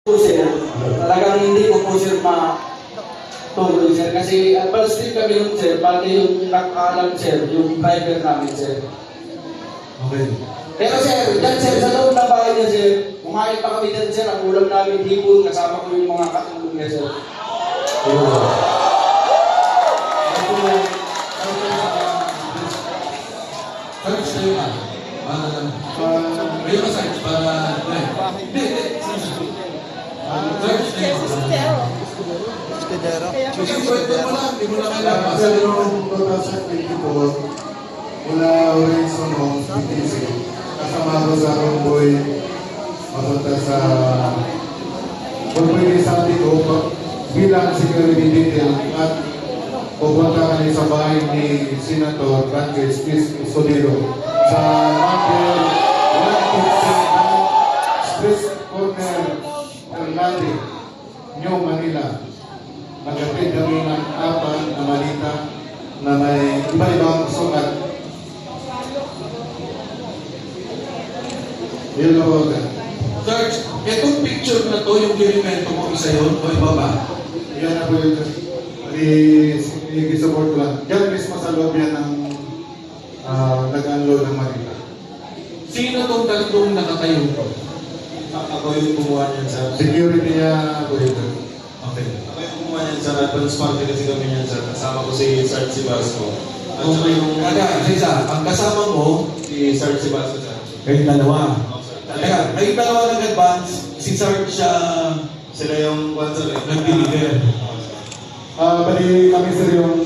sir, talagang hindi ko po sir tuloy sir kasi advance din kami yung sir, pati yung nakaalam sir, yung driver namin sir. Okay. Pero sir, dyan sir, sa loob ng bahay niya sir, kumain pa kami dyan sir, ang ulam namin hipon, kasama ko yung mga katulong niya sir. Search tayo ka. May search para... Hindi. Search tayo. Escudero. Kasi pwede mo lang, hindi mo na kailangan. Kasi noong 2024, mula Horizon Homes, BTC, kasama ko sa Romboy, mapunta sa Romboy sa ko bilang security detail at pupunta kami sa bahay ni Senator Francis Escudero sa number 115 Street Corner, Erlandi, New Manila. Nagkatid kami ng apat na malita na may iba-ibang sukat. Hello, Search, itong picture na to, yung kirimento mo, isa yun, o iba ba? yan na po yun. I-support ko lang. Yan mismo sa loob yan ng nag-unload ng Manila. Sino tong tatlong nakatayo ko? Ako yung kumuha niyan sa... Security niya po yun. Okay. Ako yung kumuha niyan sa advance party kasi kami niyan sa kasama ko si Sarge Sibasco. At saka yung... Isa, ang kasama mo, Si Sarge Sibasco sa... kayong dalawa. Oh, sir. Teka, kayong dalawa nag-advance, si Sarge siya Sila yung one sir. nag-deliver. Bali kami sir yung